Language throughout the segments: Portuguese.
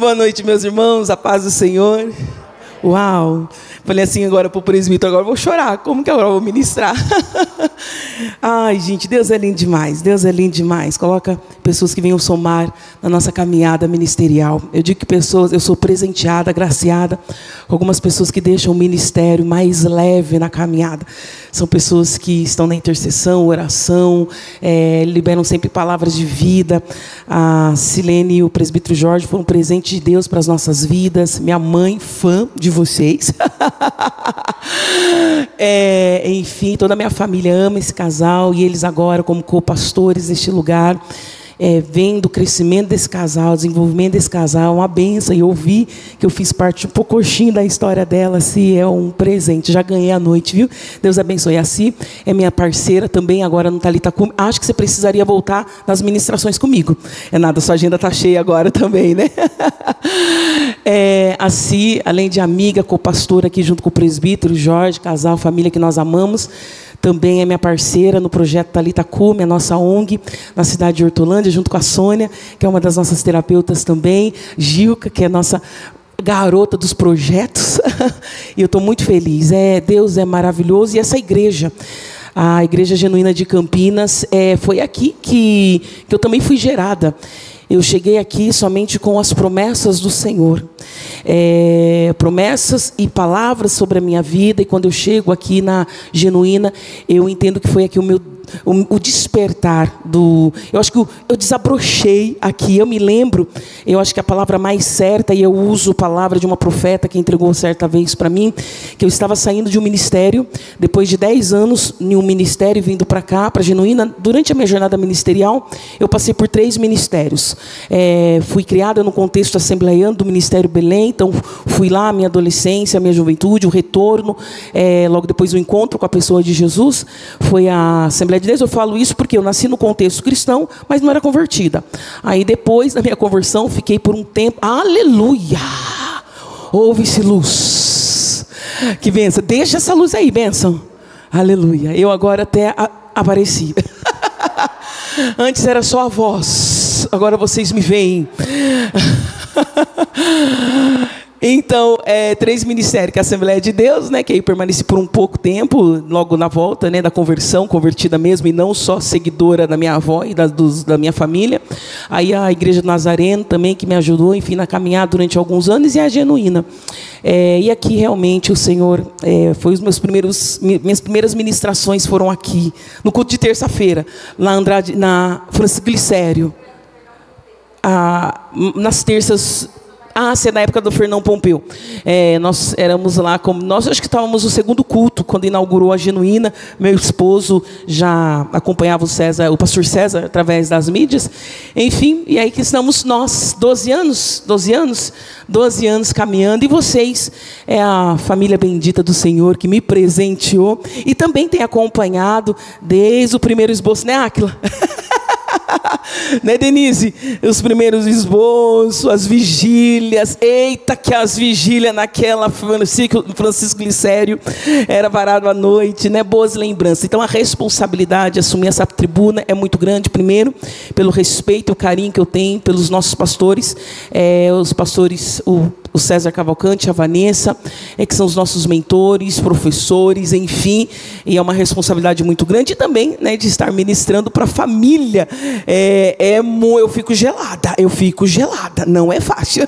Boa noite, meus irmãos, a paz do Senhor. Uau! Falei assim agora para o presbítero, agora eu vou chorar, como que agora eu vou ministrar? Ai, gente, Deus é lindo demais, Deus é lindo demais. Coloca pessoas que venham somar na nossa caminhada ministerial. Eu digo que pessoas, eu sou presenteada, agraciada com algumas pessoas que deixam o ministério mais leve na caminhada. São pessoas que estão na intercessão, oração, liberam sempre palavras de vida. A Silene e o presbítero Jorge foram um presente de Deus para as nossas vidas. Minha mãe, fã de vocês. Enfim, toda a minha família ama esse casal e eles agora como co-pastores neste lugar, vendo o crescimento desse casal, desenvolvimento desse casal, uma bênção. E eu vi que eu fiz parte um pouquinho da história dela. Se é um presente, já ganhei a noite, viu? Deus abençoe. A Si é minha parceira também agora no Thalita Cume. Acho que você precisaria voltar nas ministrações comigo. É nada, sua agenda está cheia agora também, né? A Si, além de amiga, co-pastora aqui junto com o presbítero Jorge, casal, família que nós amamos, também é minha parceira no projeto Thalita Cume, a nossa ONG, na cidade de Hortolândia, junto com a Sônia, que é uma das nossas terapeutas também, Gilca, que é a nossa garota dos projetos, e eu estou muito feliz. Deus é maravilhoso, e essa igreja, a Igreja Genuína de Campinas, foi aqui que eu também fui gerada. Eu cheguei aqui somente com as promessas do Senhor, promessas e palavras sobre a minha vida. E quando eu chego aqui na Genuína, eu entendo que foi aqui o despertar do... Eu acho que eu desabrochei aqui, eu me lembro, eu acho que a palavra mais certa, e eu uso a palavra de uma profeta que entregou certa vez para mim, que eu estava saindo de um ministério, depois de 10 anos em um ministério, vindo para cá, para Genuína. Durante a minha jornada ministerial, eu passei por 3 ministérios. Fui criada no contexto assembleiano do Ministério Belém, então fui lá, minha adolescência, minha juventude, o retorno, logo depois o encontro com a pessoa de Jesus, foi a Assembleia de Deus. Eu falo isso porque eu nasci no contexto cristão, mas não era convertida. Aí depois da minha conversão, fiquei por um tempo, aleluia, ouve-se luz, que benção, deixa essa luz aí, benção, aleluia, eu agora até apareci, antes era só a voz, agora vocês me veem. Então, 3 ministérios, que é a Assembleia de Deus, né, que aí permaneci por um pouco tempo, logo na volta, né, da conversão, convertida mesmo, e não só seguidora da minha avó e da minha família. Aí a Igreja do Nazareno também, que me ajudou, enfim, na caminhada durante alguns anos, e a Genuína. E aqui realmente o Senhor, foi minhas primeiras ministrações foram aqui, no culto de terça-feira, lá na Francisco Glicério. Nas terças... se é na época do Fernão Pompeu. Nós éramos lá, nós acho que estávamos no segundo culto, quando inaugurou a Genuína. Meu esposo já acompanhava o pastor César, através das mídias. Enfim, e aí que estamos nós, 12 anos caminhando. E vocês, é a família bendita do Senhor, que me presenteou. E também tem acompanhado desde o primeiro esboço, né, Áquila? Né, Denise? Os primeiros esboços, as vigílias. Eita, que as vigílias naquela Francisco Glicério era varado à noite, né? Boas lembranças. Então a responsabilidade de assumir essa tribuna é muito grande, primeiro, pelo respeito e o carinho que eu tenho pelos nossos pastores, os pastores, o César Cavalcante, a Vanessa, que são os nossos mentores, professores, enfim, e é uma responsabilidade muito grande. E também, né, de estar ministrando para a família. Eu fico gelada, não é fácil,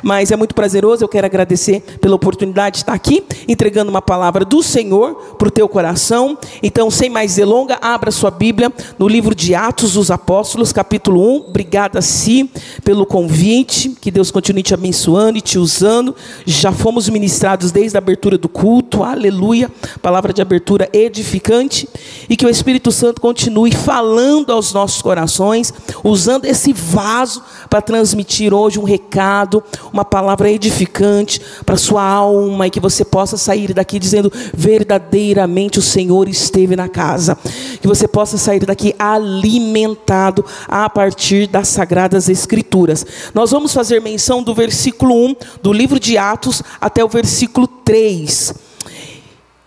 mas é muito prazeroso. Eu quero agradecer pela oportunidade de estar aqui, entregando uma palavra do Senhor para o teu coração. Então, sem mais delonga, abra sua Bíblia no livro de Atos dos Apóstolos, capítulo 1. Obrigada, Si, pelo convite, que Deus continue te abençoando e te usando. Já fomos ministrados desde a abertura do culto, aleluia, palavra de abertura edificante, e que o Espírito Santo continue falando aos nossos corações, usando esse vaso para transmitir hoje um recado, uma palavra edificante para a sua alma, e que você possa sair daqui dizendo: verdadeiramente o Senhor esteve na casa. Que você possa sair daqui alimentado a partir das Sagradas Escrituras. Nós vamos fazer menção do versículo 1 do livro de Atos até o versículo 3.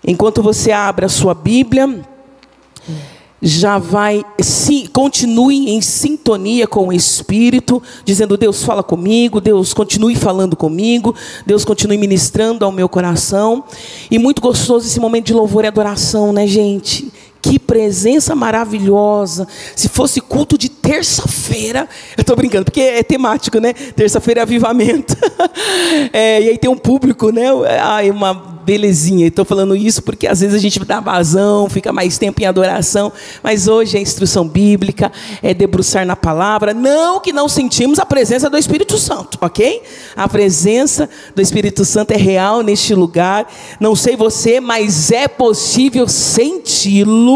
Enquanto você abre a sua Bíblia, já vai, continue em sintonia com o Espírito, dizendo: Deus, fala comigo, Deus, continue falando comigo, Deus, continue ministrando ao meu coração. E muito gostoso esse momento de louvor e adoração, né, gente? Que presença maravilhosa. Se fosse culto de terça-feira, eu estou brincando, porque é temático, né? Terça-feira é avivamento. E aí tem um público, né? Uma belezinha. Estou falando isso porque às vezes a gente dá vazão, fica mais tempo em adoração. Mas hoje é instrução bíblica, é debruçar na palavra. Não que não sentimos a presença do Espírito Santo, ok? A presença do Espírito Santo é real neste lugar. Não sei você, mas é possível senti-lo.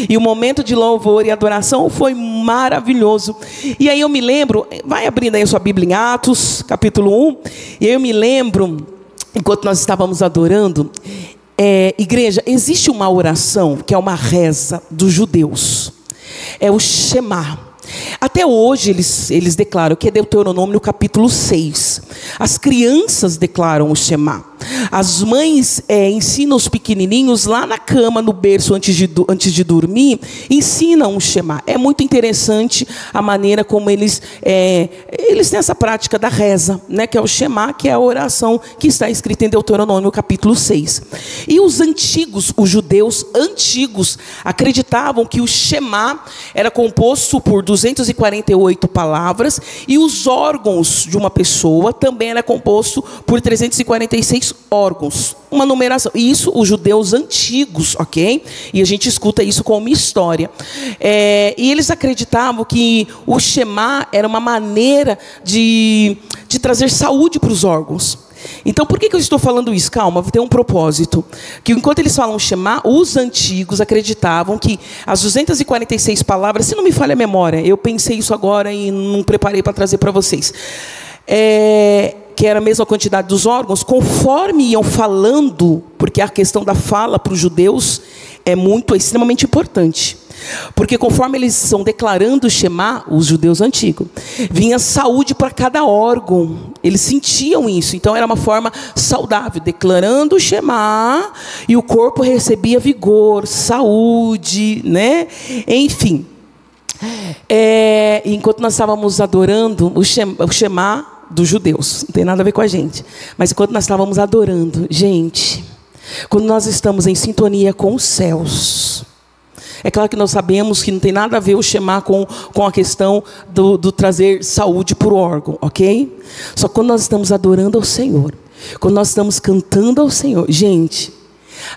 E o momento de louvor e adoração foi maravilhoso. E aí eu me lembro, vai abrindo aí a sua Bíblia em Atos, capítulo 1. E aí eu me lembro, enquanto nós estávamos adorando, igreja, existe uma oração que é uma reza dos judeus. É o Shema. Até hoje eles declaram, que é Deuteronômio capítulo 6. As crianças declaram o Shema. As mães ensinam os pequenininhos lá na cama, no berço, antes de dormir, ensinam o Shema. É muito interessante a maneira como eles têm essa prática da reza, né, que é o Shema, que é a oração que está escrita em Deuteronômio capítulo 6. E os judeus antigos, acreditavam que o Shema era composto por 248 palavras, e os órgãos de uma pessoa também era composto por 346 órgãos, uma numeração. E isso os judeus antigos, ok? E a gente escuta isso como história. E eles acreditavam que o Shema era uma maneira de trazer saúde para os órgãos. Então, por que eu estou falando isso? Calma, tem um propósito. Que enquanto eles falam Shema, os antigos acreditavam que as 246 palavras, se não me falha a memória, eu pensei isso agora e não preparei para trazer para vocês. Que era a mesma quantidade dos órgãos, conforme iam falando, porque a questão da fala para os judeus é extremamente importante. Porque conforme eles estão declarando o Shema, os judeus antigos, vinha saúde para cada órgão. Eles sentiam isso, então era uma forma saudável, declarando o Shema, e o corpo recebia vigor, saúde, né? Enfim. Enquanto nós estávamos adorando o Shema dos judeus, não tem nada a ver com a gente, mas enquanto nós estávamos adorando, gente, quando nós estamos em sintonia com os céus, é claro que nós sabemos que não tem nada a ver o Shema com a questão do trazer saúde para o órgão, ok? Só que quando nós estamos adorando ao Senhor, quando nós estamos cantando ao Senhor, gente,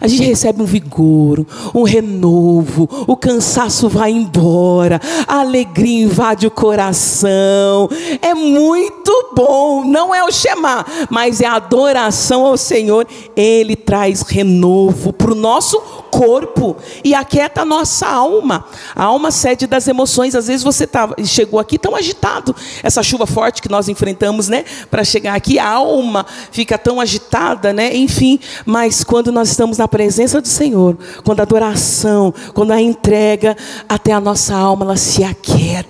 a gente recebe um vigor, um renovo, o cansaço vai embora, a alegria invade o coração. É muito bom, não é o Shema, mas é a adoração ao Senhor. Ele traz renovo para o nosso corpo e aquieta a nossa alma. A alma sede das emoções. Às vezes você chegou aqui tão agitado, essa chuva forte que nós enfrentamos, né, para chegar aqui, a alma fica tão agitada, né, enfim. Mas quando nós estamos na presença do Senhor, quando a adoração, quando a entrega, até a nossa alma ela se aquieta.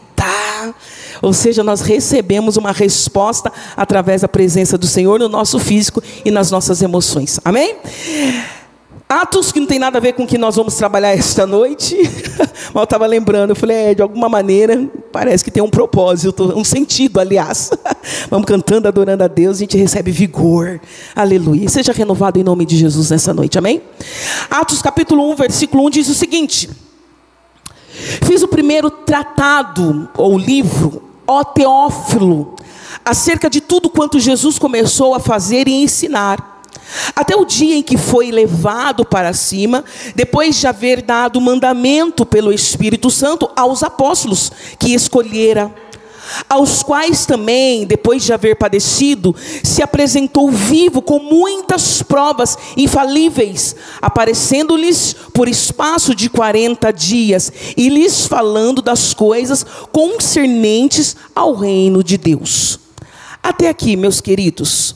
Ou seja, nós recebemos uma resposta através da presença do Senhor no nosso físico e nas nossas emoções. Amém? Atos que não tem nada a ver com o que nós vamos trabalhar esta noite. Mas eu estava lembrando, eu falei, de alguma maneira, parece que tem um propósito, um sentido, aliás. Vamos cantando, adorando a Deus, a gente recebe vigor. Aleluia. E seja renovado em nome de Jesus nessa noite, amém? Atos capítulo 1, versículo 1 diz o seguinte: fiz o primeiro tratado, ou livro, ó Teófilo, acerca de tudo quanto Jesus começou a fazer e ensinar, até o dia em que foi levado para cima, depois de haver dado mandamento pelo Espírito Santo aos apóstolos que escolhera, aos quais também, depois de haver padecido, se apresentou vivo com muitas provas infalíveis, aparecendo-lhes por espaço de 40 dias, e lhes falando das coisas concernentes ao reino de Deus. Até aqui, meus queridos.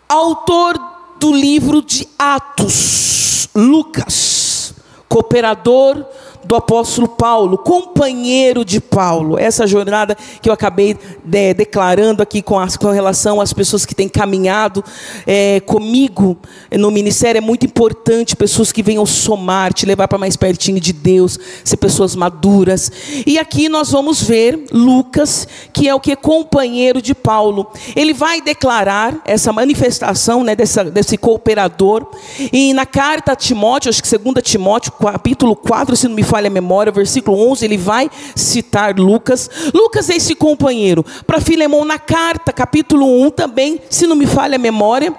Autor do livro de Atos, Lucas, cooperador do apóstolo Paulo, companheiro de Paulo. Essa jornada que eu acabei declarando aqui com relação às pessoas que têm caminhado comigo no ministério, é muito importante, pessoas que venham somar, te levar para mais pertinho de Deus, ser pessoas maduras. E aqui nós vamos ver Lucas, que é o que? Companheiro de Paulo. Ele vai declarar essa manifestação, né, desse cooperador. E na carta a Timóteo, acho que 2 Timóteo, capítulo 4, se não me falha a memória, versículo 11, ele vai citar Lucas. Lucas é esse companheiro. Para Filemão, na carta, capítulo 1 também, se não me falha a memória,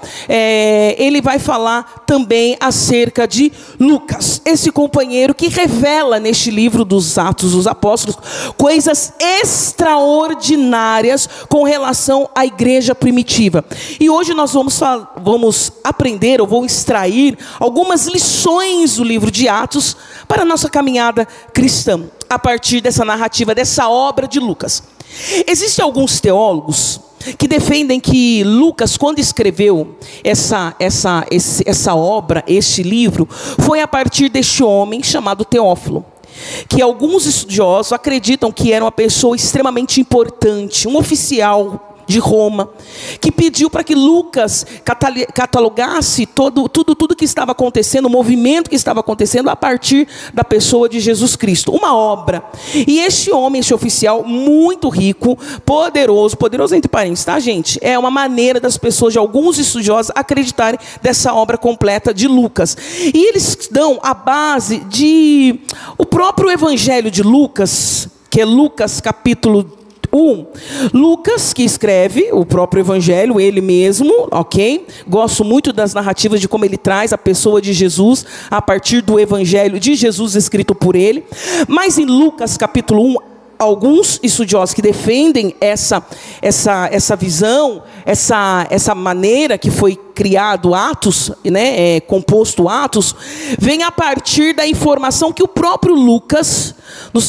ele vai falar também acerca de Lucas, esse companheiro que revela neste livro dos Atos dos Apóstolos coisas extraordinárias com relação à igreja primitiva. E hoje nós vamos aprender, ou vou extrair algumas lições do livro de Atos para a nossa caminhada cristã, a partir dessa narrativa, dessa obra de Lucas. Existem alguns teólogos que defendem que Lucas, quando escreveu essa obra, este livro, foi a partir deste homem chamado Teófilo, que alguns estudiosos acreditam que era uma pessoa extremamente importante, um oficial de Roma, que pediu para que Lucas catalogasse tudo que estava acontecendo, o movimento que estava acontecendo a partir da pessoa de Jesus Cristo, uma obra. E este homem, este oficial muito rico, poderoso entre parênteses, tá, gente? É uma maneira das pessoas, de alguns estudiosos, acreditarem dessa obra completa de Lucas. E eles dão a base de o próprio evangelho de Lucas, que é Lucas capítulo 1. Lucas, que escreve o próprio evangelho, ele mesmo, ok? Gosto muito das narrativas de como ele traz a pessoa de Jesus a partir do evangelho de Jesus escrito por ele. Mas em Lucas capítulo 1, alguns estudiosos que defendem essa visão, essa maneira que foi criado Atos, né, composto Atos, vem a partir da informação que o próprio Lucas,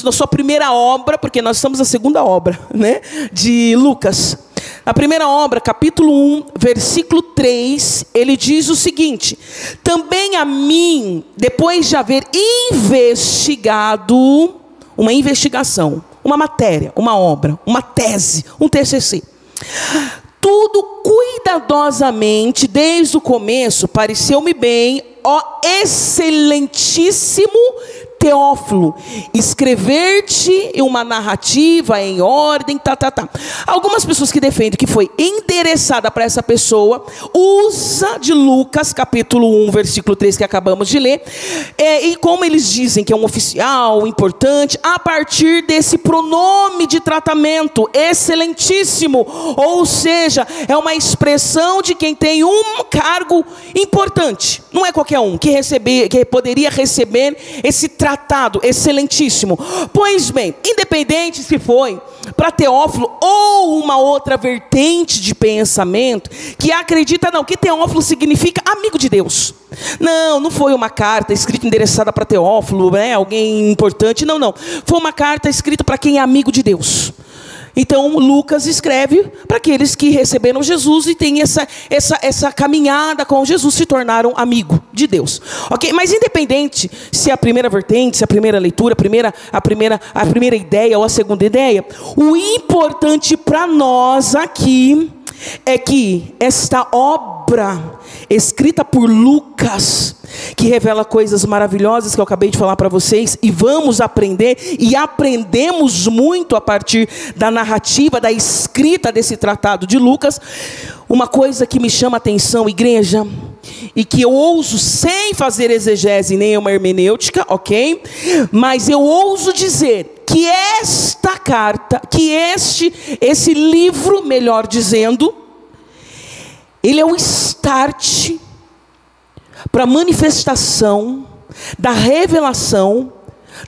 na sua primeira obra, porque nós estamos na segunda obra, né, de Lucas. A primeira obra, capítulo 1, versículo 3, ele diz o seguinte: também a mim, depois de haver investigado, uma investigação, uma matéria, uma obra, uma tese, um TCC, tudo cuidadosamente, desde o começo, pareceu-me bem, ó excelentíssimo Teófilo, escrever-te uma narrativa em ordem, Algumas pessoas que defendem que foi endereçada para essa pessoa, usa de Lucas, capítulo 1, versículo 3, que acabamos de ler, e como eles dizem que é um oficial importante, a partir desse pronome de tratamento, excelentíssimo, ou seja, é uma expressão de quem tem um cargo importante, não é qualquer um que poderia receber esse tratado excelentíssimo. Pois bem, independente se foi para Teófilo ou uma outra vertente de pensamento que acredita que Teófilo significa amigo de Deus. Não foi uma carta escrita endereçada para Teófilo, né, alguém importante, não. Foi uma carta escrita para quem é amigo de Deus. Então Lucas escreve para aqueles que receberam Jesus e têm essa caminhada com Jesus, se tornaram amigo de Deus, ok? Mas independente se é a primeira vertente, se é a primeira leitura, a primeira ideia ou a segunda ideia, o importante para nós aqui é que esta obra escrita por Lucas, que revela coisas maravilhosas que eu acabei de falar para vocês, e vamos aprender, e aprendemos muito a partir da narrativa, da escrita desse tratado de Lucas. Uma coisa que me chama a atenção, igreja, e que eu ouso, sem fazer exegese nem uma hermenêutica, ok? Mas eu ouso dizer que esta carta, que esse livro, melhor dizendo, ele é o start para a manifestação da revelação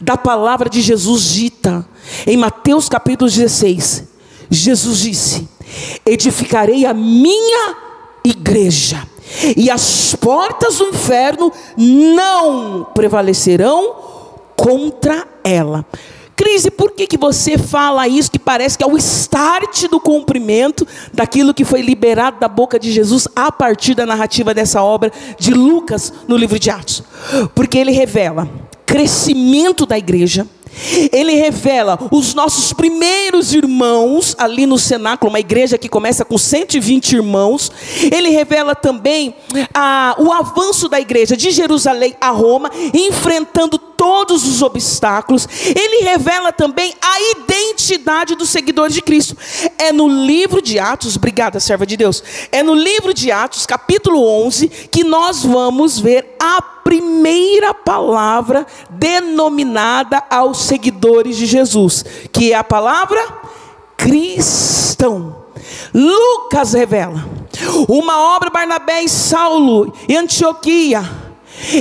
da palavra de Jesus dita em Mateus capítulo 16. Jesus disse: edificarei a minha igreja, e as portas do inferno não prevalecerão contra ela. Crise, por que você fala isso, que parece que é o start do cumprimento daquilo que foi liberado da boca de Jesus a partir da narrativa dessa obra de Lucas no livro de Atos? Porque ele revela crescimento da igreja. Ele revela os nossos primeiros irmãos ali no cenáculo, uma igreja que começa com 120 irmãos. Ele revela também o avanço da igreja de Jerusalém a Roma, enfrentando todos os obstáculos. Ele revela também a identidade dos seguidores de Cristo. É no livro de Atos, obrigada, serva de Deus, é no livro de Atos, capítulo 11, que nós vamos ver a primeira palavra denominada aos seguidores de Jesus, que é a palavra cristão. Lucas revela uma obra, Barnabé e Saulo em Antioquia.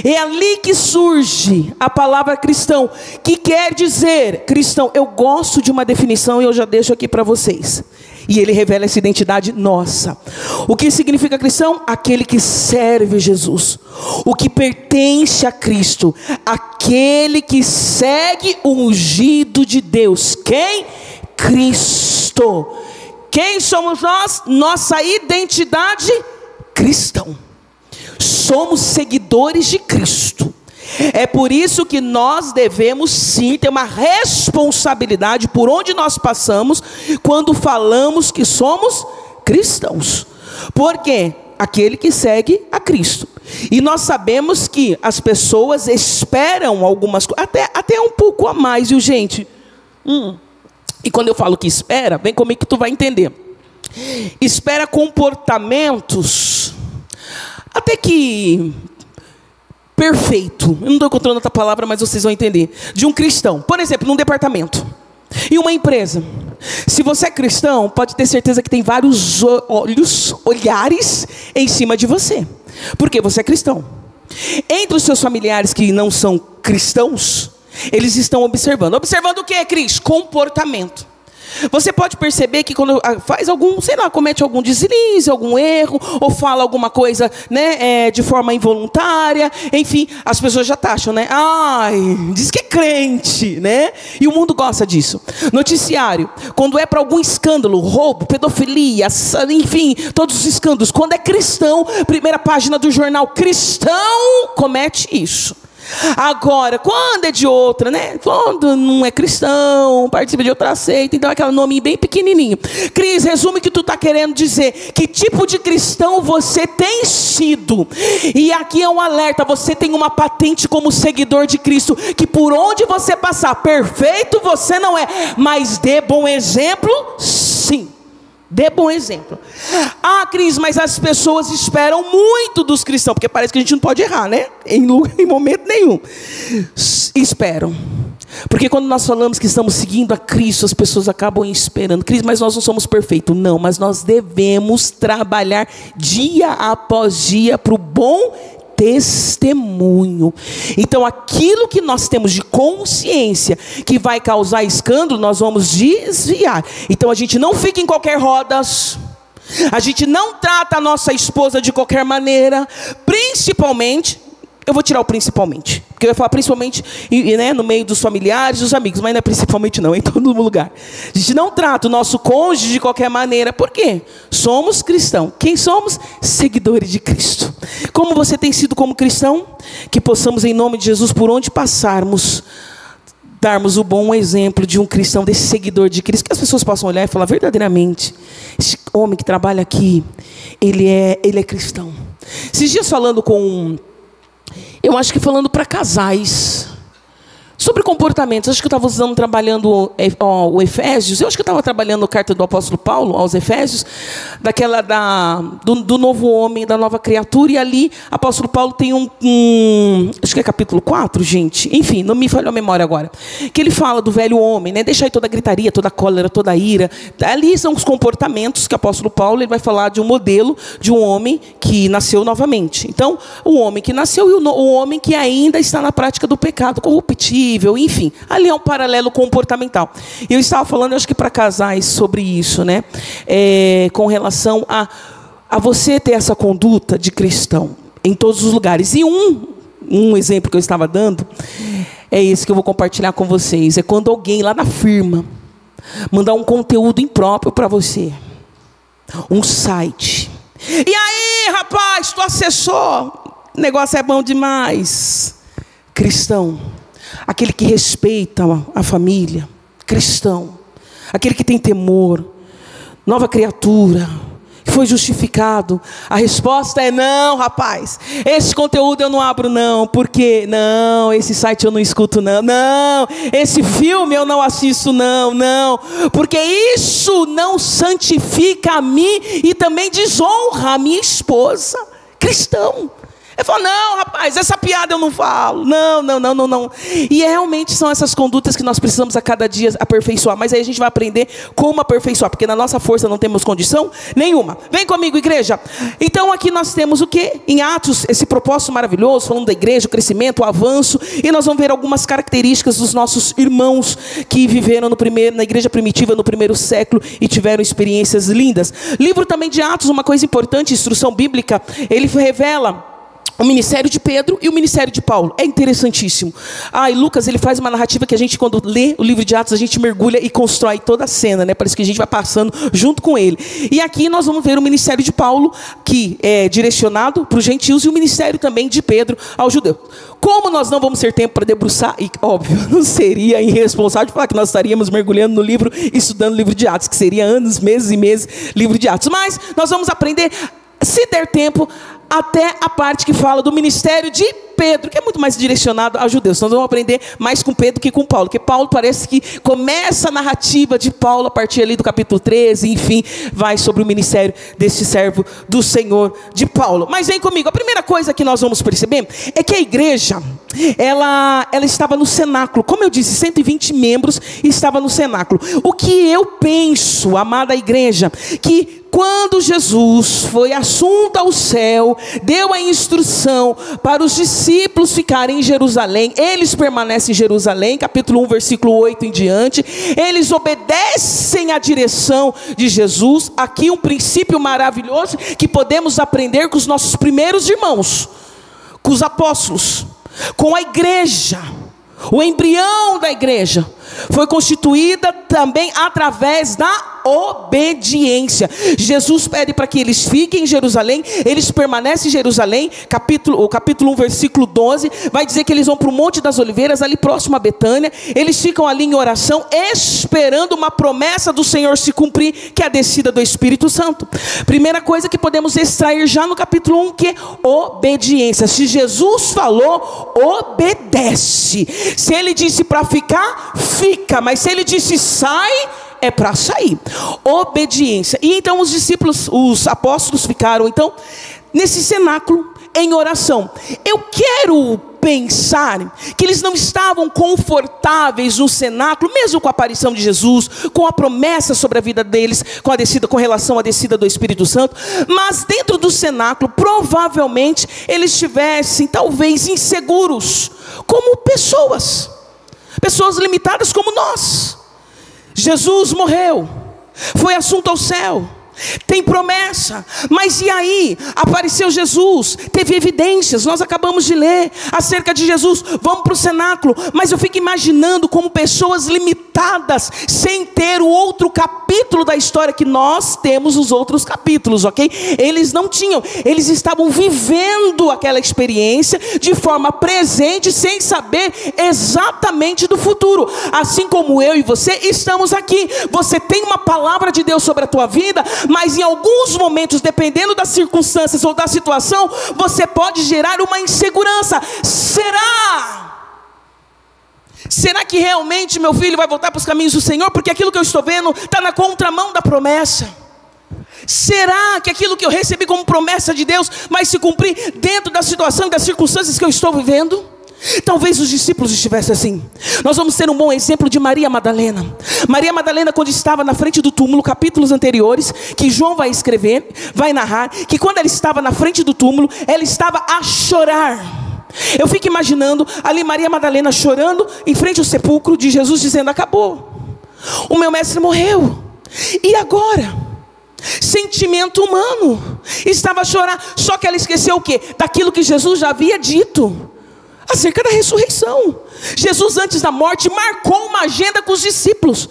É ali que surge a palavra cristão, que quer dizer cristão. Eu gosto de uma definição e eu já deixo aqui para vocês. E ele revela essa identidade nossa. O que significa cristão? Aquele que serve Jesus, o que pertence a Cristo, aquele que segue o ungido de Deus. Quem? Cristo. Quem somos nós? Nossa identidade, cristão. Somos seguidores de Cristo. É por isso que nós devemos sim ter uma responsabilidade por onde nós passamos quando falamos que somos cristãos. Porque aquele que segue a Cristo. E nós sabemos que as pessoas esperam algumas coisas, até um pouco a mais, viu, gente? E quando eu falo que espera, vem comigo que tu vai entender. Espera comportamentos até que perfeito, eu não estou encontrando outra palavra, mas vocês vão entender, de um cristão. Por exemplo, num departamento, em uma empresa, se você é cristão, pode ter certeza que tem vários olhares em cima de você, porque você é cristão. Entre os seus familiares que não são cristãos, eles estão observando o que, Cris? Comportamento. Você pode perceber que quando faz algum, sei lá, comete algum deslize, algum erro, ou fala alguma coisa, né, de forma involuntária, enfim, as pessoas já taxam, né? Ai, diz que é crente, né? E o mundo gosta disso. Noticiário, quando é para algum escândalo, roubo, pedofilia, enfim, todos os escândalos, quando é cristão, primeira página do jornal, cristão comete isso. Agora, quando é de outra, né? Quando não é cristão, participa de outra seita, então aquele nome bem pequenininho. Cris, resume o que tu está querendo dizer. Que tipo de cristão você tem sido? E aqui é um alerta, você tem uma patente como seguidor de Cristo, que por onde você passar, perfeito você não é, mas dê bom exemplo, sim. Dê bom exemplo. Ah, Cris, mas as pessoas esperam muito dos cristãos, porque parece que a gente não pode errar, né? Em momento nenhum. Esperam. Porque quando nós falamos que estamos seguindo a Cristo, as pessoas acabam esperando. Cris, mas nós não somos perfeitos. Não, mas nós devemos trabalhar dia após dia para o bom testemunho. Então aquilo que nós temos de consciência que vai causar escândalo, nós vamos desviar. Então a gente não fica em qualquer rodas, a gente não trata a nossa esposa de qualquer maneira, principalmente, eu vou tirar o principalmente, porque eu ia falar principalmente, né, no meio dos familiares, dos amigos, mas não é principalmente não, em todo lugar. A gente não trata o nosso cônjuge de qualquer maneira. Por quê? Somos cristãos. Quem somos? Seguidores de Cristo. Como você tem sido como cristão? Que possamos, em nome de Jesus, por onde passarmos, darmos o bom exemplo de um cristão, desse seguidor de Cristo, que as pessoas possam olhar e falar verdadeiramente, esse homem que trabalha aqui, ele é cristão. Esses dias falando eu acho que falando para casais, sobre comportamentos, acho que eu estava trabalhando o Efésios, eu acho que eu estava trabalhando a carta do apóstolo Paulo aos Efésios, do novo homem, da nova criatura, e ali, o apóstolo Paulo tem acho que é capítulo 4, gente, enfim, não me falhou a memória agora, que ele fala do velho homem, né? Deixa aí toda a gritaria, toda a cólera, toda a ira, ali são os comportamentos que o apóstolo Paulo ele vai falar de um modelo de um homem que nasceu novamente. Então, o homem que nasceu e o homem que ainda está na prática do pecado corruptível, enfim, ali é um paralelo comportamental. Eu estava falando, acho que para casais, sobre isso, né? Com relação a você ter essa conduta de cristão em todos os lugares. E um exemplo que eu estava dando é esse que eu vou compartilhar com vocês. É quando alguém lá na firma mandar um conteúdo impróprio para você, um site. E aí, rapaz, tu acessou? O negócio é bom demais. Cristão. aquele que respeita a família, cristão, aquele que tem temor, nova criatura, que foi justificado. A resposta é não, rapaz, esse conteúdo eu não abro não, porque não, esse site eu não escuto não, esse filme eu não assisto não, porque isso não santifica a mim e também desonra a minha esposa. Cristão. Ele falou, não, rapaz, essa piada eu não falo. Não. E realmente são essas condutas que nós precisamos a cada dia aperfeiçoar. Mas aí a gente vai aprender como aperfeiçoar, porque na nossa força não temos condição nenhuma. Vem comigo, igreja. Então aqui nós temos o quê? Em Atos, esse propósito maravilhoso, falando da igreja, o crescimento, o avanço. E nós vamos ver algumas características dos nossos irmãos que viveram na igreja primitiva no primeiro século e tiveram experiências lindas. Livro também de Atos, uma coisa importante, instrução bíblica, ele revela o ministério de Pedro e o ministério de Paulo. É interessantíssimo. E Lucas, ele faz uma narrativa que a gente, quando lê o livro de Atos, a gente mergulha e constrói toda a cena, né? Parece que a gente vai passando junto com ele. E aqui nós vamos ver o ministério de Paulo, que é direcionado para os gentios, e o ministério também de Pedro aos judeus. Como nós não vamos ter tempo para debruçar, e óbvio, não seria irresponsável de falar que nós estaríamos mergulhando no livro, estudando o livro de Atos, que seria anos, meses e meses, livro de Atos. Mas nós vamos aprender, se der tempo, até a parte que fala do ministério de Pedro, que é muito mais direcionado aos judeus. Nós vamos aprender mais com Pedro que com Paulo, porque Paulo parece que começa a narrativa de Paulo a partir ali do capítulo 13, enfim, vai sobre o ministério desse servo do Senhor de Paulo. Mas vem comigo, a primeira coisa que nós vamos perceber é que a igreja, ela estava no cenáculo. Como eu disse, 120 membros estavam no cenáculo. O que eu penso, amada igreja, que quando Jesus foi assunto ao céu, deu a instrução para os discípulos ficarem em Jerusalém. Eles permanecem em Jerusalém, capítulo 1, versículo 8 em diante. Eles obedecem à direção de Jesus. Aqui um princípio maravilhoso que podemos aprender com os nossos primeiros irmãos, com os apóstolos, com a igreja. O embrião da igreja foi constituída também através da obediência. Jesus pede para que eles fiquem em Jerusalém. Eles permanecem em Jerusalém. O capítulo 1, versículo 12, vai dizer que eles vão para o Monte das Oliveiras, ali próximo a Betânia. Eles ficam ali em oração, esperando uma promessa do Senhor se cumprir, que é a descida do Espírito Santo. Primeira coisa que podemos extrair já no capítulo 1, que é obediência. Se Jesus falou, obedece. Se ele disse para ficar, fica. Mas se ele disse sai, é para sair. Obediência. E então os discípulos, os apóstolos ficaram então nesse cenáculo em oração. Eu quero pensar que eles não estavam confortáveis no cenáculo, mesmo com a aparição de Jesus, com a promessa sobre a vida deles, com relação à descida do Espírito Santo, mas dentro do cenáculo, provavelmente eles estivessem talvez inseguros, como pessoas limitadas como nós. Jesus morreu, foi assunto ao céu, tem promessa, mas e aí? Apareceu Jesus, teve evidências, nós acabamos de ler acerca de Jesus, vamos para o cenáculo, mas eu fico imaginando como pessoas limitadas, sem ter o outro capítulo da história, que nós temos os outros capítulos, ok? Eles não tinham, eles estavam vivendo aquela experiência de forma presente, sem saber exatamente do futuro, assim como eu e você estamos aqui. Você tem uma palavra de Deus sobre a tua vida, mas em alguns momentos, dependendo das circunstâncias ou da situação, você pode gerar uma insegurança. Será que realmente meu filho vai voltar para os caminhos do Senhor? Porque aquilo que eu estou vendo está na contramão da promessa. Será que aquilo que eu recebi como promessa de Deus vai se cumprir dentro da situação e das circunstâncias que eu estou vivendo? Talvez os discípulos estivessem assim. Nós vamos ter um bom exemplo de Maria Madalena. Maria Madalena, quando estava na frente do túmulo, capítulos anteriores, que João vai escrever, vai narrar, que quando ela estava na frente do túmulo, ela estava a chorar. Eu fico imaginando ali Maria Madalena chorando em frente ao sepulcro de Jesus, dizendo: acabou, o meu mestre morreu, e agora? Sentimento humano, estava a chorar. Só que ela esqueceu o quê? Daquilo que Jesus já havia dito acerca da ressurreição. Jesus, antes da morte, marcou uma agenda com os discípulos.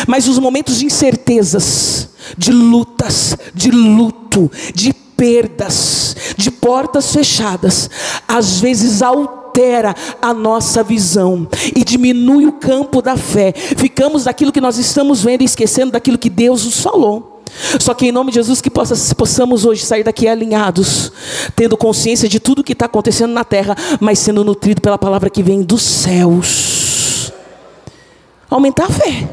Mas os momentos de incertezas, de lutas, de luto, de perdas, de portas fechadas, às vezes alteram altera a nossa visão e diminui o campo da fé. Ficamos daquilo que nós estamos vendo e esquecendo daquilo que Deus nos falou. Só que em nome de Jesus que possamos hoje sair daqui alinhados, tendo consciência de tudo que está acontecendo na terra, mas sendo nutrido pela palavra que vem dos céus. Aumentar a fé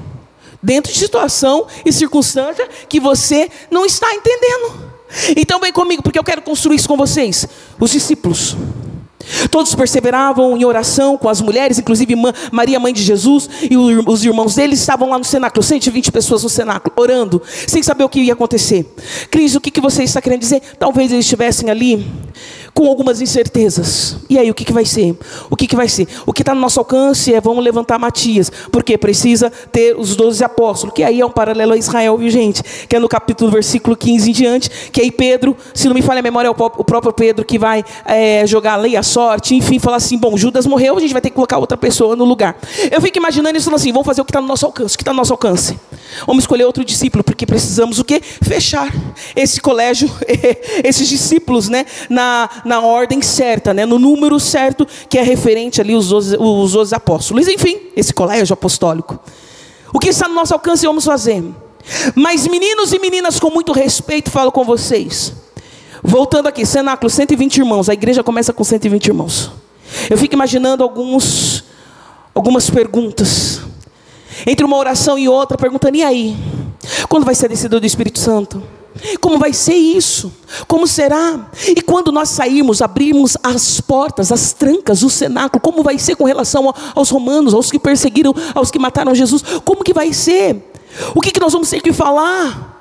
dentro de situação e circunstância que você não está entendendo. Então vem comigo, porque eu quero construir isso com vocês. Os discípulos todos perseveravam em oração com as mulheres, inclusive Maria, mãe de Jesus, e os irmãos deles estavam lá no cenáculo, 120 pessoas no cenáculo, orando, sem saber o que ia acontecer. Cris, o que você está querendo dizer? Talvez eles estivessem ali com algumas incertezas. E aí, o que vai ser? O que vai ser? O que está no nosso alcance é, vamos levantar Matias, porque precisa ter os 12 apóstolos, que aí é um paralelo a Israel, viu gente? Que é no capítulo, versículo 15 em diante, que aí Pedro, se não me falha a memória, é o próprio Pedro que vai jogar a lei, a sorte, enfim, falar assim, bom, Judas morreu, a gente vai ter que colocar outra pessoa no lugar. Eu fico imaginando isso assim, vamos fazer o que está no nosso alcance, o que está no nosso alcance. Vamos escolher outro discípulo, porque precisamos o quê? Fechar esse colégio, esses discípulos, né? Na ordem certa, né? No número certo, que é referente ali os 12 apóstolos. Enfim, esse colégio apostólico. O que está no nosso alcance vamos fazer. Mas meninos e meninas, com muito respeito, falo com vocês. Voltando aqui, cenáculo, 120 irmãos. A igreja começa com 120 irmãos. Eu fico imaginando algumas perguntas. Entre uma oração e outra, perguntando, e aí? Quando vai ser a descida do Espírito Santo? Como vai ser isso? Como será? E quando nós sairmos, abrirmos as portas, as trancas, o cenáculo, como vai ser com relação aos romanos, aos que perseguiram, aos que mataram Jesus? Como que vai ser? O que nós vamos ter que falar?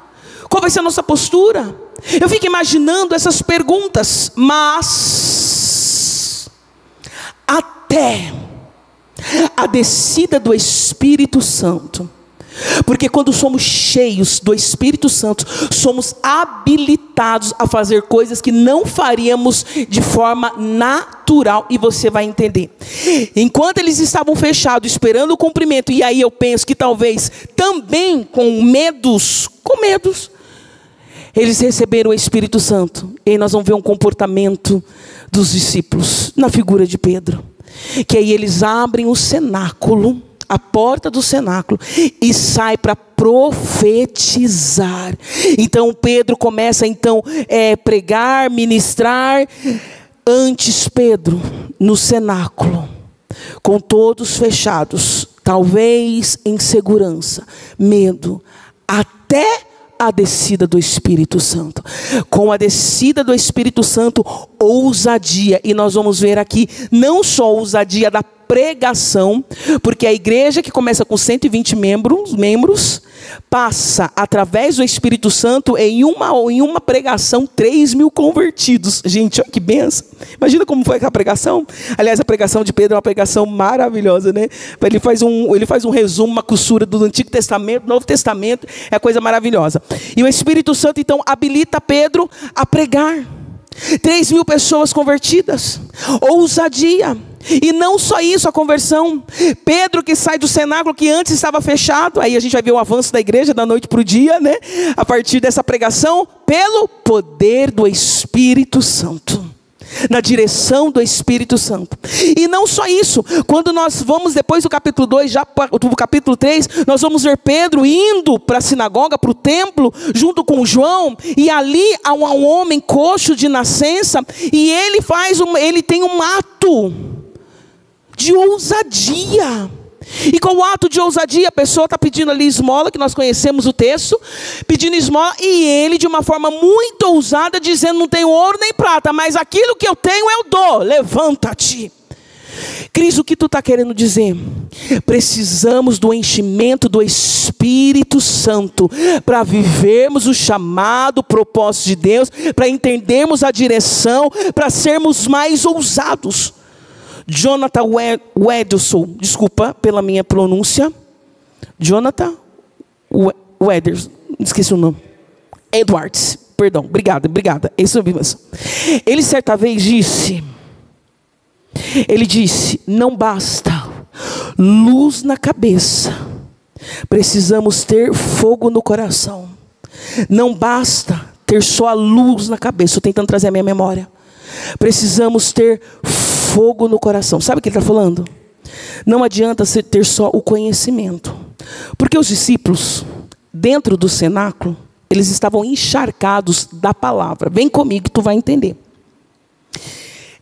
Qual vai ser a nossa postura? Eu fico imaginando essas perguntas, mas até a descida do Espírito Santo, porque quando somos cheios do Espírito Santo, somos habilitados a fazer coisas que não faríamos de forma natural, e você vai entender. Enquanto eles estavam fechados, esperando o cumprimento, e aí eu penso que talvez também com medos, eles receberam o Espírito Santo. E aí nós vamos ver um comportamento dos discípulos, na figura de Pedro, que aí eles abrem o cenáculo, a porta do cenáculo, e sai para profetizar. Então Pedro começa pregar, ministrar. Antes Pedro, no cenáculo, com todos fechados, talvez em segurança, medo, até a descida do Espírito Santo. Com a descida do Espírito Santo, ousadia. E nós vamos ver aqui, não só ousadia da pregação, porque a igreja que começa com 120 membros, passa através do Espírito Santo em uma pregação 3.000 convertidos. Gente, olha que benção. Imagina como foi aquela pregação. Aliás, a pregação de Pedro é uma pregação maravilhosa, né? Ele faz um resumo, uma costura do Antigo Testamento, Novo Testamento, é coisa maravilhosa. E o Espírito Santo então habilita Pedro a pregar. 3.000 pessoas convertidas, ousadia. E não só isso, a conversão. Pedro que sai do cenáculo que antes estava fechado, aí a gente vai ver o avanço da igreja da noite para o dia, né? A partir dessa pregação, pelo poder do Espírito Santo, na direção do Espírito Santo. E não só isso, quando nós vamos depois do capítulo 2, já do capítulo 3, nós vamos ver Pedro indo para a sinagoga, para o templo, junto com João, e ali há um homem coxo de nascença, e ele tem um ato de ousadia. E com o ato de ousadia, a pessoa está pedindo ali esmola, que nós conhecemos o texto, pedindo esmola, e ele de uma forma muito ousada, dizendo, não tenho ouro nem prata, mas aquilo que eu tenho eu dou, levanta-te. Cris, o que tu está querendo dizer? Precisamos do enchimento do Espírito Santo, para vivermos o chamado, o propósito de Deus, para entendermos a direção, para sermos mais ousados. Jonathan Edwards, desculpa pela minha pronúncia. Jonathan Edwards, esqueci o nome. Edwards, perdão, obrigada. Isso mesmo. Ele certa vez disse, não basta luz na cabeça, precisamos ter fogo no coração. Não basta ter só a luz na cabeça, estou tentando trazer a minha memória. Precisamos ter fogo no coração. Sabe o que ele está falando? Não adianta você ter só o conhecimento. Porque os discípulos, dentro do cenáculo, eles estavam encharcados da palavra. Vem comigo que tu vai entender.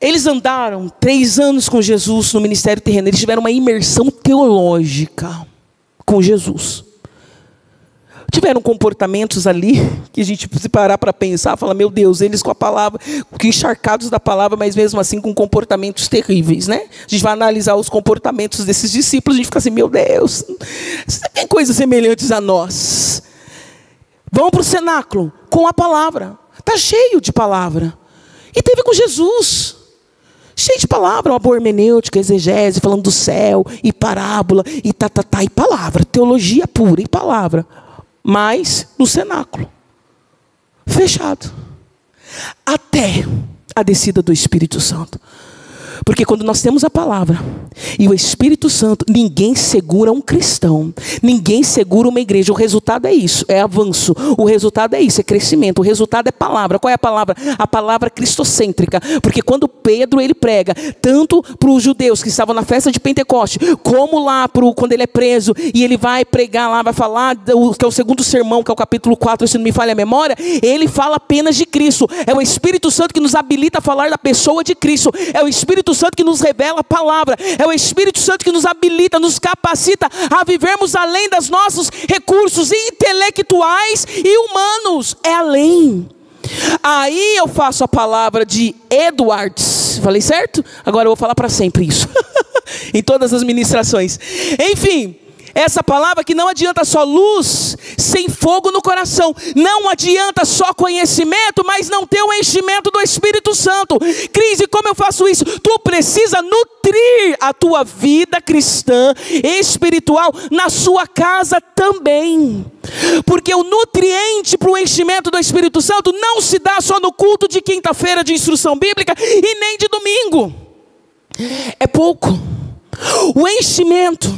Eles andaram 3 anos com Jesus no ministério terreno. Eles tiveram uma imersão teológica com Jesus. Tiveram comportamentos ali que a gente, se parar para pensar, fala, meu Deus, eles com a palavra, encharcados da palavra, mas mesmo assim com comportamentos terríveis, né? A gente vai analisar os comportamentos desses discípulos, a gente fica assim, meu Deus, tem coisas semelhantes a nós. Vão para o cenáculo com a palavra, está cheio de palavra. E teve com Jesus, cheio de palavra, uma boa hermenêutica, exegese, falando do céu, e parábola, e e palavra, teologia pura, e palavra. Mas no cenáculo, fechado, até a descida do Espírito Santo. Porque quando nós temos a palavra e o Espírito Santo, ninguém segura um cristão, ninguém segura uma igreja. O resultado é isso, é avanço. O resultado é isso, é crescimento. O resultado é palavra. Qual é a palavra? A palavra cristocêntrica. Porque quando Pedro ele prega, tanto para os judeus que estavam na festa de Pentecoste, como lá quando ele é preso e ele vai pregar lá, vai falar, que é o segundo sermão, que é o capítulo 4, se não me falha a memória, ele fala apenas de Cristo. É o Espírito Santo que nos habilita a falar da pessoa de Cristo. É o Espírito Santo que nos revela a palavra. É o Espírito Santo que nos habilita, nos capacita a vivermos além dos nossos recursos intelectuais e humanos. É além. Aí eu faço a palavra de Edwards. Falei certo? Agora eu vou falar para sempre isso. Em todas as ministrações. Enfim. Essa palavra que não adianta só luz sem fogo no coração. Não adianta só conhecimento, mas não ter o enchimento do Espírito Santo. Cris, e como eu faço isso? Tu precisa nutrir a tua vida cristã, espiritual, na sua casa também. Porque o nutriente para o enchimento do Espírito Santo não se dá só no culto de quinta-feira de instrução bíblica e nem de domingo. É pouco. O enchimento,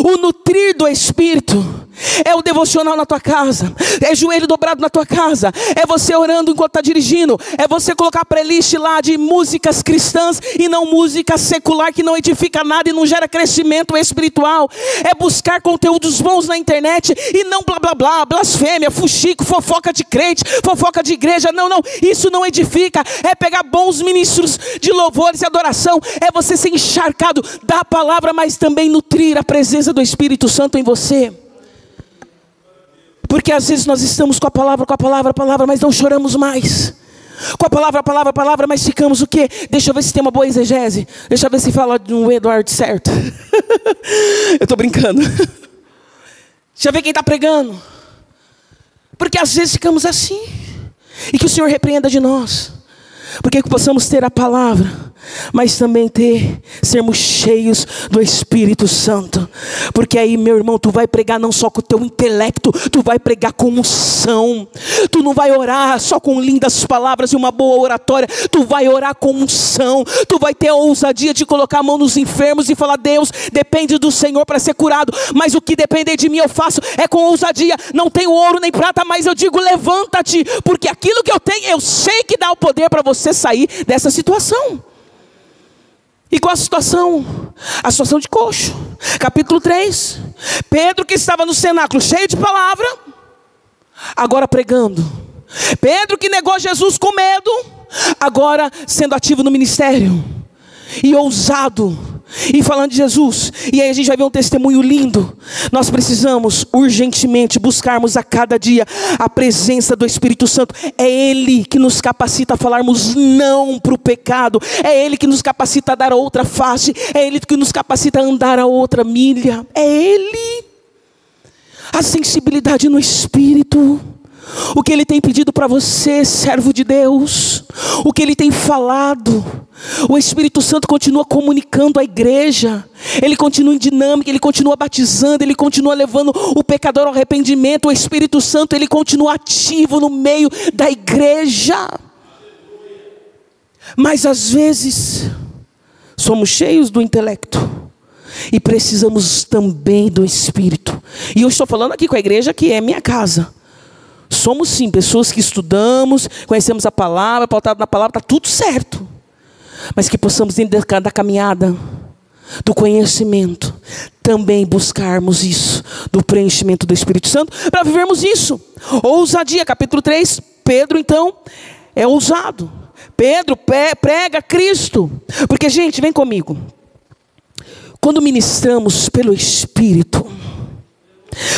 o nutrir do Espírito, é o devocional na tua casa, é joelho dobrado na tua casa, é você orando enquanto está dirigindo, é você colocar a playlist lá de músicas cristãs e não música secular que não edifica nada e não gera crescimento espiritual, é buscar conteúdos bons na internet e não blá blá blá, blasfêmia, fuxico, fofoca de crente, fofoca de igreja, não, isso não edifica. É pegar bons ministros de louvores e adoração, é você ser encharcado da palavra, mas também nutrir a presença do Espírito Santo em você. Porque às vezes nós estamos com a palavra, mas não choramos mais. Com a palavra, mas ficamos o quê? Deixa eu ver se tem uma boa exegese. Deixa eu ver se fala de um Edward certo. Eu estou brincando. Deixa eu ver quem está pregando. Porque às vezes ficamos assim. E que o Senhor repreenda de nós. Porque que possamos ter a palavra, mas também sermos cheios do Espírito Santo. Porque aí, meu irmão, tu vai pregar não só com o teu intelecto, tu vai pregar com unção. Tu não vai orar só com lindas palavras e uma boa oratória, tu vai orar com unção. Tu vai ter a ousadia de colocar a mão nos enfermos e falar: Deus, depende do Senhor para ser curado, mas o que depender de mim eu faço é com ousadia. Não tenho ouro nem prata, mas eu digo: levanta-te, porque aquilo que eu tenho, eu sei que dá o poder para você sair dessa situação. E qual a situação? A situação de coxo. Capítulo 3. Pedro, que estava no cenáculo cheio de palavra, agora pregando. Pedro, que negou Jesus com medo, agora sendo ativo no ministério. E ousado. E falando de Jesus. E aí a gente vai ver um testemunho lindo. Nós precisamos urgentemente buscarmos a cada dia a presença do Espírito Santo. É Ele que nos capacita a falarmos não para o pecado. É Ele que nos capacita a dar a outra face. É Ele que nos capacita a andar a outra milha. É Ele. A sensibilidade no Espírito. O que Ele tem pedido para você, servo de Deus. O que Ele tem falado. O Espírito Santo continua comunicando à igreja. Ele continua em dinâmica, Ele continua batizando, Ele continua levando o pecador ao arrependimento. O Espírito Santo, Ele continua ativo no meio da igreja. Mas às vezes somos cheios do intelecto e precisamos também do Espírito. E eu estou falando aqui com a igreja que é minha casa. Somos sim pessoas que estudamos, conhecemos a palavra, pautado na palavra, está tudo certo. mas que possamos dentro da caminhada do conhecimento também buscarmos isso, do preenchimento do Espírito Santo, para vivermos isso. Ousadia, capítulo 3, Pedro então é ousado. Pedro prega Cristo, porque gente, vem comigo, quando ministramos pelo Espírito,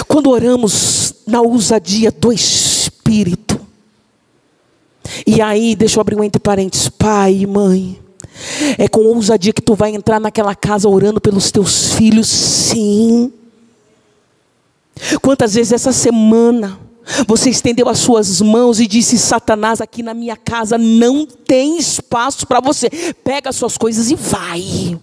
quando oramos na ousadia do Espírito, e aí, deixa eu abrir um entre parênteses, pai e mãe, é com ousadia que tu vai entrar naquela casa orando pelos teus filhos, sim. Quantas vezes essa semana você estendeu as suas mãos e disse: Satanás, aqui na minha casa não tem espaço para você, pega as suas coisas e vai.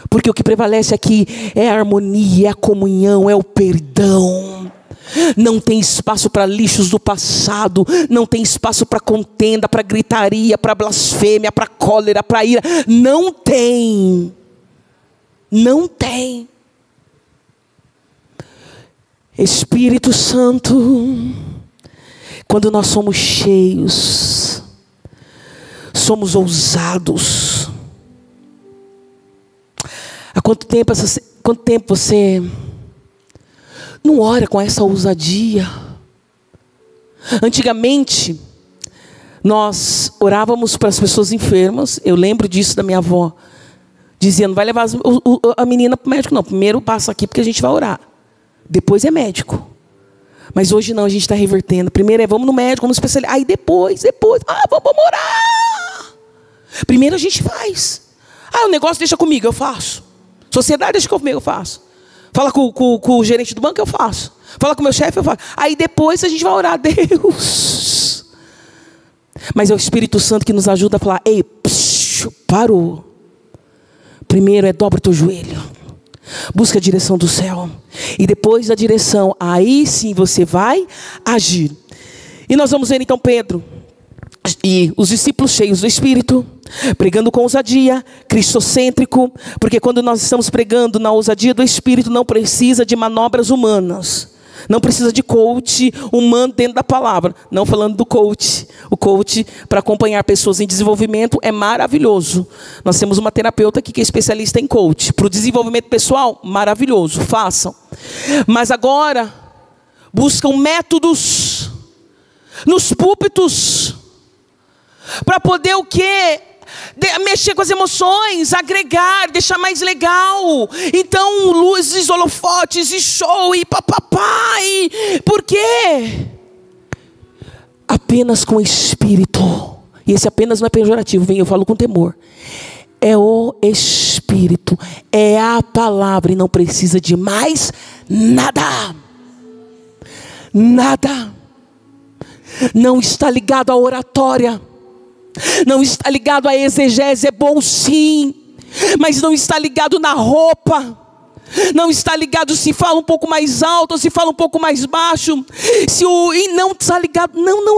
Porque o que prevalece aqui é a harmonia, é a comunhão, é o perdão. Não tem espaço para lixos do passado, não tem espaço para contenda, para gritaria, para blasfêmia, para cólera, para ira. Não tem. Não tem. Espírito Santo, quando nós somos cheios, somos ousados. Há quanto tempo você não ora com essa ousadia? Antigamente, nós orávamos para as pessoas enfermas. Eu lembro disso da minha avó, dizendo: vai levar a menina para o médico. Não, primeiro passa aqui porque a gente vai orar, depois é médico. Mas hoje não, a gente está revertendo. Primeiro é vamos no médico, vamos especializar. Aí depois, vamos orar. Primeiro a gente faz. O negócio deixa comigo, eu faço. Sociedade deixa comigo, eu faço. Fala com o gerente do banco, eu faço. Fala com o meu chefe, eu faço. Aí depois a gente vai orar a Deus. Mas é o Espírito Santo que nos ajuda a falar: ei, parou. Primeiro é dobra o teu joelho, busca a direção do céu. E depois da direção, aí sim você vai agir. E nós vamos ver então Pedro e os discípulos cheios do Espírito, pregando com ousadia, cristocêntrico, porque quando nós estamos pregando na ousadia do Espírito, não precisa de manobras humanas, não precisa de coach humano dentro da palavra. Não falando do coach. O coach para acompanhar pessoas em desenvolvimento é maravilhoso. Nós temos uma terapeuta aqui que é especialista em coach. Para o desenvolvimento pessoal, maravilhoso, façam. Mas agora, buscam métodos nos púlpitos, para poder o quê? Mexer com as emoções, agregar, deixar mais legal. Então, luzes, holofotes e show e papapá. Por quê? Apenas com o Espírito. E esse apenas não é pejorativo, eu falo com temor. É o Espírito, é a palavra, e não precisa de mais nada. Nada. Não está ligado à oratória, não está ligado à exegese. É bom sim, mas não está ligado na roupa, não está ligado se fala um pouco mais alto ou se fala um pouco mais baixo, e não está ligado, não,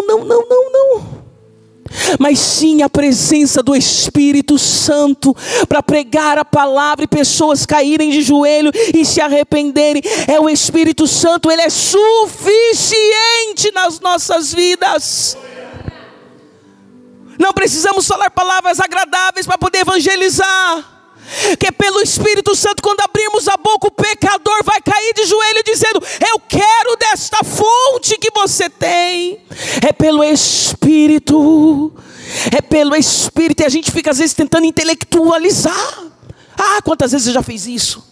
mas sim a presença do Espírito Santo para pregar a palavra e pessoas caírem de joelho e se arrependerem. É o Espírito Santo, ele é suficiente nas nossas vidas. Não precisamos falar palavras agradáveis para poder evangelizar, que é pelo Espírito Santo. Quando abrirmos a boca, o pecador vai cair de joelho dizendo: eu quero desta fonte que você tem. É pelo Espírito, é pelo Espírito. E a gente fica às vezes tentando intelectualizar. Quantas vezes eu já fiz isso?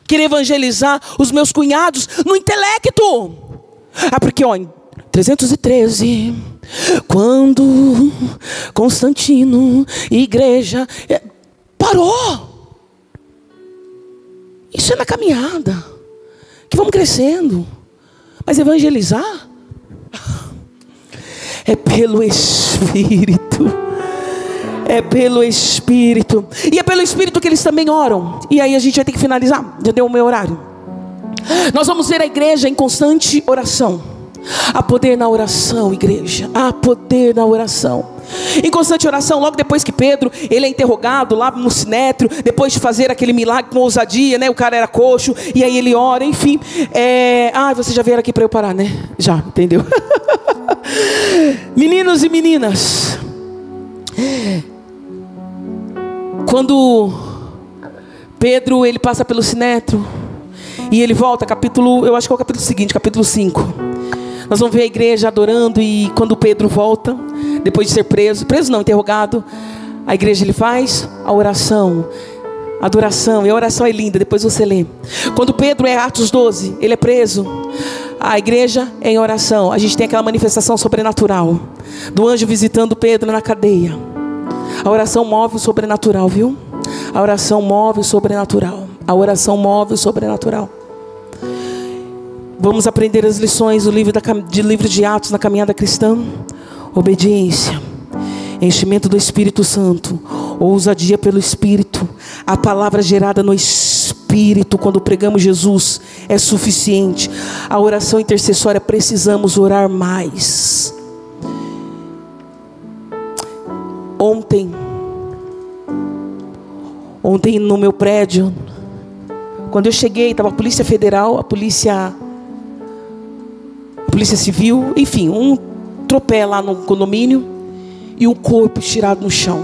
Querer evangelizar os meus cunhados no intelecto. Porque em 313, quando Constantino, igreja, parou. Isso é na caminhada, que vamos crescendo. Mas evangelizar é pelo Espírito. É pelo Espírito. E é pelo Espírito que eles também oram. E aí a gente vai ter que finalizar, já deu o meu horário. Nós vamos ver a igreja em constante oração. Há poder na oração, igreja. Há poder na oração. Em constante oração, logo depois que Pedro, ele é interrogado lá no sinédrio, depois de fazer aquele milagre com ousadia, né? O cara era coxo, e aí ele ora, enfim. Vocês já vieram aqui para eu parar, né? Já, entendeu? Meninos e meninas, Quando Pedro, ele passa pelo sinédrio e ele volta, eu acho que é o capítulo seguinte, capítulo 5. Nós vamos ver a igreja adorando. E quando Pedro volta, depois de ser preso não, interrogado, a igreja ele faz a oração, adoração. E a oração é linda, depois você lê. Quando Pedro é Atos 12, ele é preso, a igreja é em oração. A gente tem aquela manifestação sobrenatural do anjo visitando Pedro na cadeia. A oração move o sobrenatural, viu? A oração move o sobrenatural. A oração move o sobrenatural. Vamos aprender as lições do livro de Atos na caminhada cristã. Obediência, enchimento do Espírito Santo, ousadia pelo Espírito. A palavra gerada no Espírito quando pregamos Jesus é suficiente. A oração intercessória, precisamos orar mais. Ontem no meu prédio, quando eu cheguei, estava a Polícia Federal, a Polícia Civil, enfim, um tropé lá no condomínio e um corpo estirado no chão.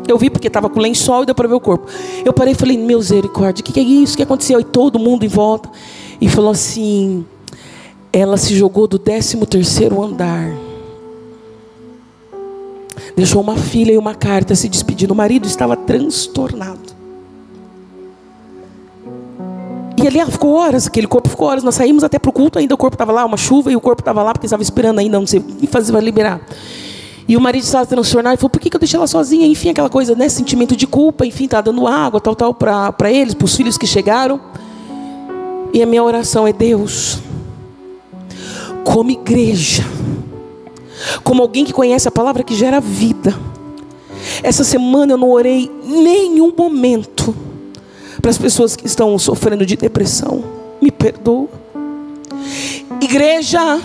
Eu vi porque estava com lençol e deu para ver o corpo. Eu parei e falei, misericórdia, o que é isso? O que aconteceu? E todo mundo em volta. E falou assim, ela se jogou do 13º andar. Deixou uma filha e uma carta se despedindo. O marido estava transtornado. E ali ficou horas, aquele corpo ficou horas. Nós saímos até para o culto, ainda o corpo estava lá, uma chuva, e o corpo estava lá, porque estava esperando ainda, não sei o que fazer para liberar. E o marido estava transtornado, e falou, por que eu deixei ela sozinha? Enfim, aquela coisa, né, sentimento de culpa, enfim, está dando água, tal, para eles, para os filhos que chegaram. E a minha oração é, Deus, como igreja, como alguém que conhece a palavra que gera vida, essa semana eu não orei nenhum momento para as pessoas que estão sofrendo de depressão. Me perdoa. Igreja,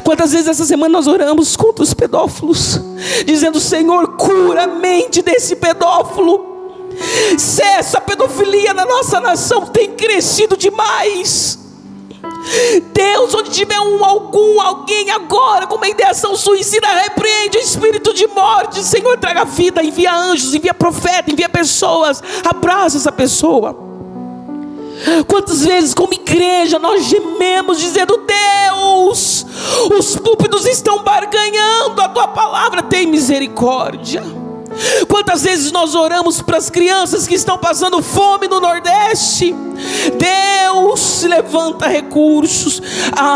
quantas vezes essa semana nós oramos contra os pedófilos, dizendo, Senhor, cura a mente desse pedófilo. Cessa a pedofilia na nossa nação, tem crescido demais. Deus, onde tiver alguém agora com uma ideação suicida, repreende o espírito de morte. Senhor, traga vida, envia anjos, envia profeta, envia pessoas, abraça essa pessoa. Quantas vezes como igreja nós gememos dizendo, Deus, os púlpitos estão barganhando a tua palavra, tem misericórdia. Quantas vezes nós oramos para as crianças que estão passando fome no Nordeste? Deus, levanta recursos.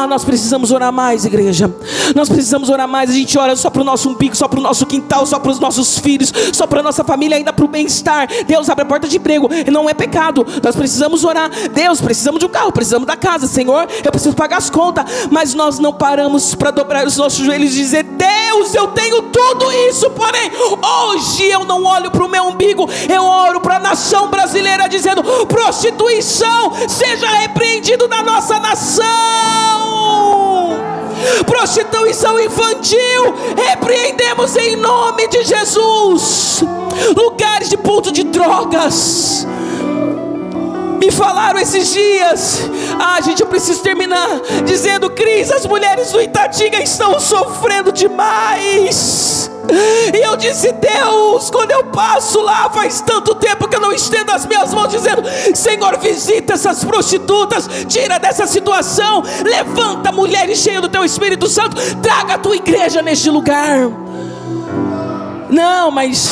Nós precisamos orar mais, igreja. Nós precisamos orar mais. A gente ora só para o nosso umbigo, só para o nosso quintal, só para os nossos filhos, só para a nossa família, ainda para o bem-estar. Deus, abre a porta de emprego, não é pecado. Nós precisamos orar. Deus, precisamos de um carro, precisamos da casa. Senhor, eu preciso pagar as contas. Mas nós não paramos para dobrar os nossos joelhos e dizer, Deus, eu tenho tudo isso, porém hoje eu não olho para o meu umbigo, eu oro para a nação brasileira, dizendo, prostituição seja repreendido na nossa nação. Prostituição infantil, repreendemos em nome de Jesus. Lugares de ponto de drogas. Me falaram esses dias, gente, eu preciso terminar, dizendo, Cris, as mulheres do Itatinga estão sofrendo demais. E eu disse, Deus, quando eu passo lá, faz tanto tempo que eu não estendo as minhas mãos, dizendo, Senhor, visita essas prostitutas, tira dessa situação, levanta mulheres cheias do teu Espírito Santo, traga a tua igreja neste lugar. Não, mas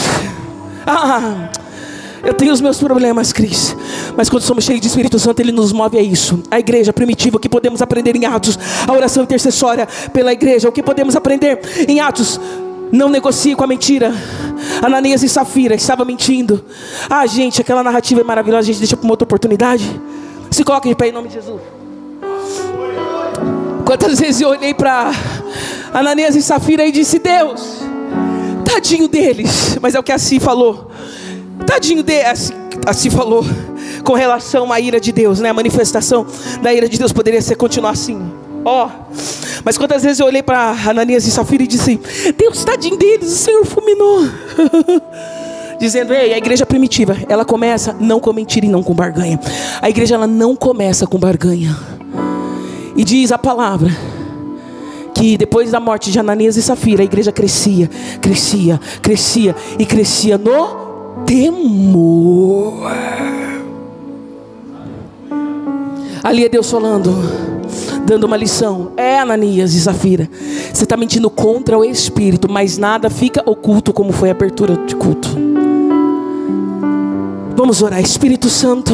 eu tenho os meus problemas, Cris, mas quando somos cheios de Espírito Santo, Ele nos move a isso. A igreja primitiva, o que podemos aprender em Atos? A oração intercessória pela igreja, o que podemos aprender em Atos? Não negocie com a mentira. Ananias e Safira estavam mentindo. Gente, aquela narrativa é maravilhosa. A gente deixa para uma outra oportunidade. Se coloque de pé em nome de Jesus. Quantas vezes eu olhei para Ananias e Safira e disse, Deus, tadinho deles. Mas é o que assim falou. Tadinho deles, assim falou com relação à ira de Deus, né? A manifestação da ira de Deus poderia ser continuar assim. Mas quantas vezes eu olhei para Ananias e Safira e disse, Deus, tadinho deles, o Senhor fulminou. Dizendo, ei, a igreja primitiva, ela começa não com mentira e não com barganha. A igreja, ela não começa com barganha. E diz a palavra que depois da morte de Ananias e Safira, a igreja crescia, crescia, crescia e crescia no temor. Ali é Deus falando, dando uma lição. Ananias e Safira, você está mentindo contra o Espírito, mas nada fica oculto, como foi a abertura de culto. Vamos orar. Espírito Santo,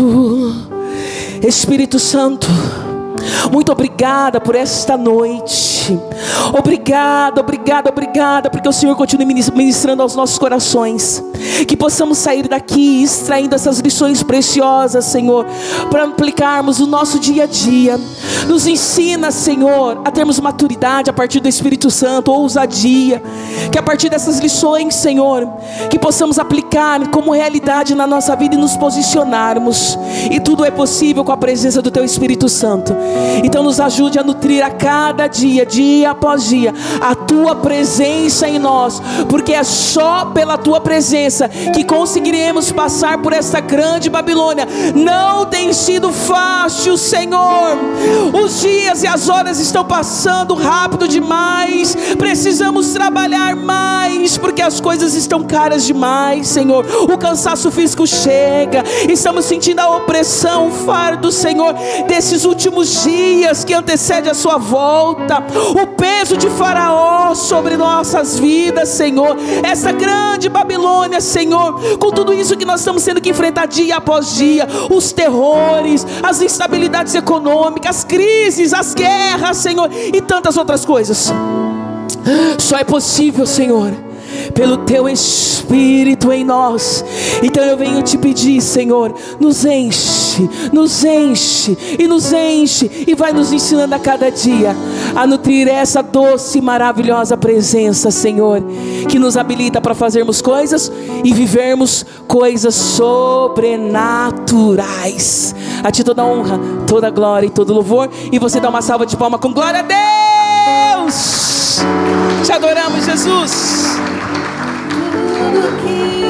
Espírito Santo, muito obrigada por esta noite. Obrigada, obrigada, obrigada, porque o Senhor continue ministrando aos nossos corações. Que possamos sair daqui extraindo essas lições preciosas, Senhor, para aplicarmos no nosso dia a dia. Nos ensina, Senhor, a termos maturidade a partir do Espírito Santo, ousadia. Que a partir dessas lições, Senhor, que possamos aplicar como realidade na nossa vida e nos posicionarmos. E tudo é possível com a presença do Teu Espírito Santo. Então nos ajude a nutrir a cada dia, dia após dia, a Tua presença em nós, porque é só pela Tua presença que conseguiremos passar por esta grande Babilônia. Não tem sido fácil, Senhor. Os dias e as horas estão passando rápido demais. Precisamos trabalhar mais, porque as coisas estão caras demais, Senhor. O cansaço físico chega. Estamos sentindo a opressão, o fardo, Senhor, desses últimos dias que antecede a sua volta. O peso de Faraó sobre nossas vidas, Senhor. Essa grande Babilônia, Senhor, com tudo isso que nós estamos tendo que enfrentar dia após dia, os terrores, as instabilidades econômicas, as crises, as guerras, Senhor, e tantas outras coisas. Só é possível, Senhor, pelo Teu Espírito em nós. Então eu venho te pedir, Senhor, nos enche, nos enche e nos enche, e vai nos ensinando a cada dia a nutrir essa doce e maravilhosa presença, Senhor, que nos habilita para fazermos coisas e vivermos coisas sobrenaturais. A Ti toda honra, toda glória e todo louvor. E você dá uma salva de palmas com glória a Deus. Te adoramos, Jesus. Tudo que